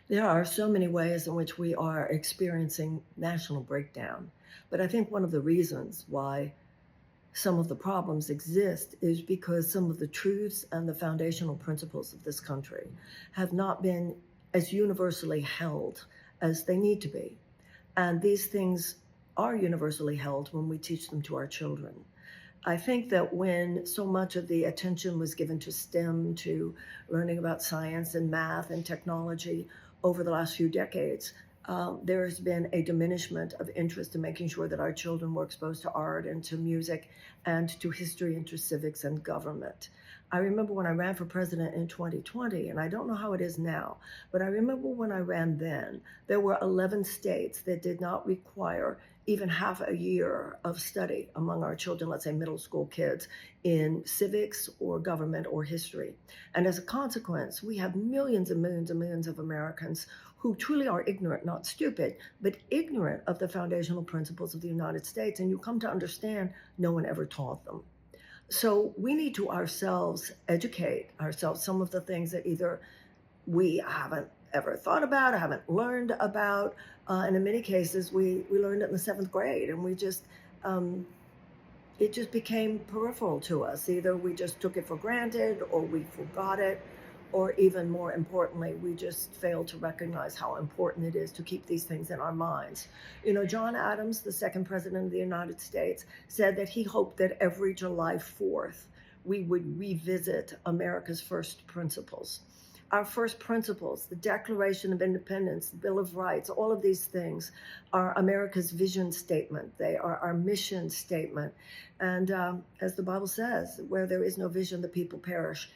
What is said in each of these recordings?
There are so many ways in which we are experiencing national breakdown. But I think one of the reasons why some of the problems exist is because some of the truths and the foundational principles of this country have not been as universally held as they need to be. And these things are universally held when we teach them to our children. I think that when so much of the attention was given to STEM, to learning about science and math and technology over the last few decades, there has been a diminishment of interest in making sure that our children were exposed to art and to music and to history and to civics and government. I remember when I ran for president in 2020, and I don't know how it is now, but I remember when I ran then, there were 11 states that did not require even half a year of study among our children, let's say middle school kids, in civics or government or history. And as a consequence, we have millions and millions and millions of Americans who truly are ignorant, not stupid, but ignorant of the foundational principles of the United States. And you come to understand no one ever taught them. So we need to ourselves educate ourselves some of the things that either we haven't ever thought about, haven't learned about. And in many cases, we learned it in the seventh grade, and it just became peripheral to us. Either we just took it for granted, or we forgot it, or even more importantly, we just failed to recognize how important it is to keep these things in our minds. You know, John Adams, the second president of the United States, said that he hoped that every July 4th, we would revisit America's first principles. Our first principles, the Declaration of Independence, the Bill of Rights, all of these things are America's vision statement. They are our mission statement. And as the Bible says, where there is no vision, the people perish.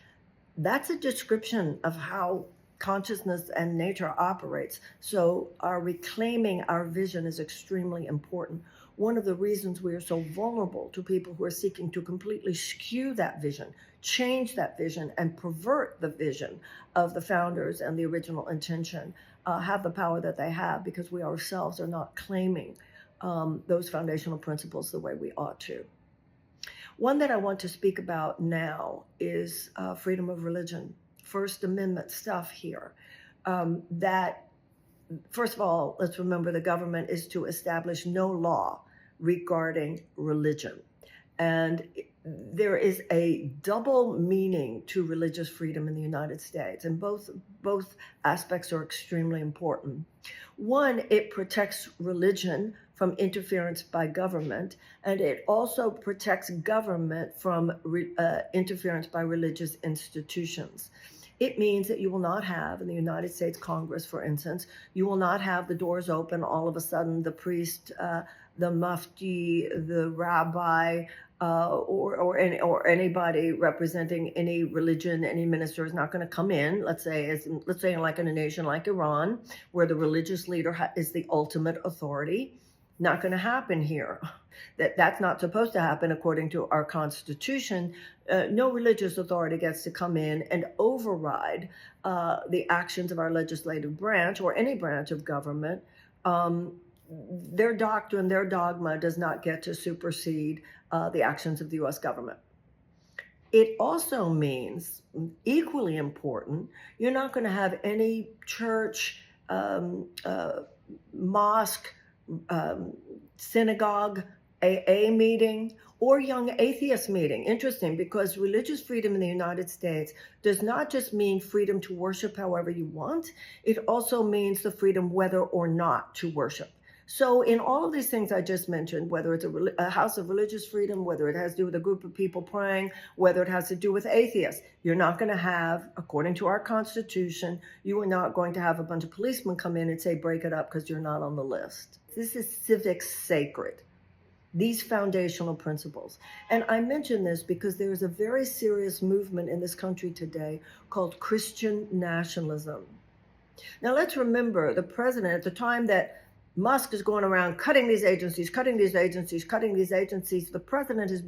That's a description of how consciousness and nature operates. So our reclaiming our vision is extremely important. One of the reasons we are so vulnerable to people who are seeking to completely skew that vision, change that vision, and pervert the vision of the founders and the original intention, have the power that they have, because we ourselves are not claiming those foundational principles the way we ought to. One that I want to speak about now is freedom of religion, First Amendment stuff here. That, first of all, let's remember the government is to establish no law regarding religion. And there is a double meaning to religious freedom in the United States, and both aspects are extremely important. One, it protects religion from interference by government, and it also protects government from interference by religious institutions. It means that you will not have, in the United States Congress, for instance, you will not have the doors open, all of a sudden the priest, the mufti, the rabbi, or anybody representing any religion, any minister is not going to come in. Let's say like in a nation like Iran, where the religious leader is the ultimate authority. Not going to happen here. That's not supposed to happen according to our Constitution. No religious authority gets to come in and override the actions of our legislative branch or any branch of government. Their doctrine, their dogma does not get to supersede the actions of the U.S. government. It also means, equally important, you're not going to have any church, mosque, synagogue, AA meeting, or young atheist meeting. Interesting, because religious freedom in the United States does not just mean freedom to worship however you want, it also means the freedom whether or not to worship. So in all of these things I just mentioned, whether it's a house of religious freedom, whether it has to do with a group of people praying, whether it has to do with atheists, you're not going to have, according to our Constitution, you are not going to have a bunch of policemen come in and say, break it up because you're not on the list. This is civics sacred, these foundational principles. And I mention this because there is a very serious movement in this country today called Christian nationalism. Now let's remember the president at the time that Musk is going around cutting these agencies. The president has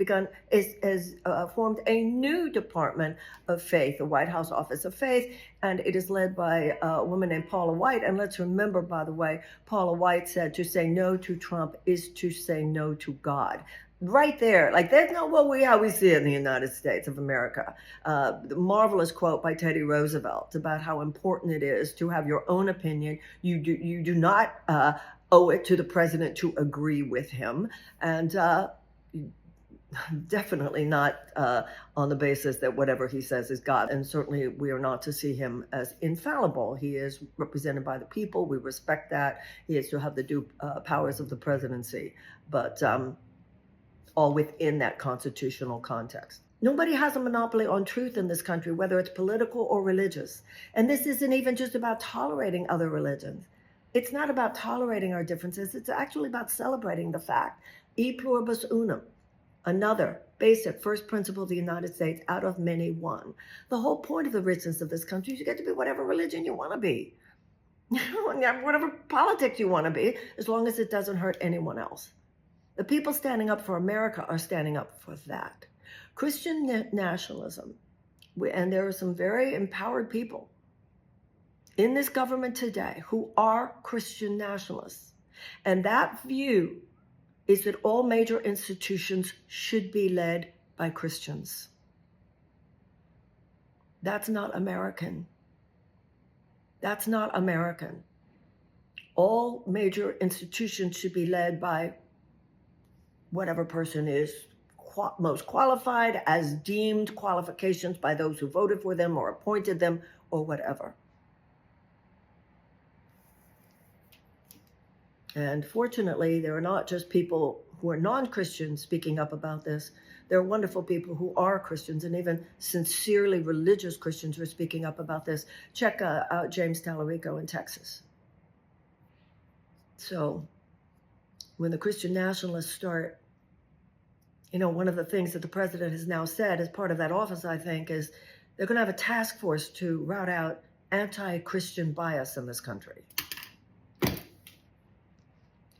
formed a new Department of Faith, the White House Office of Faith, and it is led by a woman named Paula White. And let's remember, by the way, Paula White said to say no to Trump is to say no to God. right there. Like, there's no how we see it in the United States of America. The marvelous quote by Teddy Roosevelt about how important it is to have your own opinion. You do not owe it to the president to agree with him, and definitely not on the basis that whatever he says is God. And certainly we are not to see him as infallible. He is represented by the people. We respect that. He is to have the due powers of the presidency, but all within that constitutional context. Nobody has a monopoly on truth in this country, whether it's political or religious. And this isn't even just about tolerating other religions. It's not about tolerating our differences. It's actually about celebrating the fact, e pluribus unum, another basic first principle of the United States, out of many one. The whole point of the richness of this country is you get to be whatever religion you want to be. Whatever politics you want to be, as long as it doesn't hurt anyone else. The people standing up for America are standing up for that. Christian nationalism, and there are some very empowered people in this government today who are Christian nationalists. And that view is that all major institutions should be led by Christians. That's not American. That's not American. All major institutions should be led by whatever person is most qualified, as deemed qualifications by those who voted for them or appointed them or whatever. And fortunately, there are not just people who are non-Christians speaking up about this. There are wonderful people who are Christians, and even sincerely religious Christians who are speaking up about this. Check out James Tallarico in Texas. So when the Christian nationalists start, one of the things that the president has now said as part of that office, I think, is they're going to have a task force to root out anti-Christian bias in this country.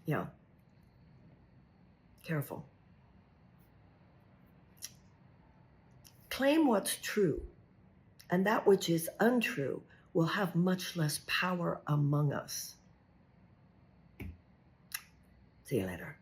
Yeah. Careful. Claim what's true, and that which is untrue will have much less power among us. See you later.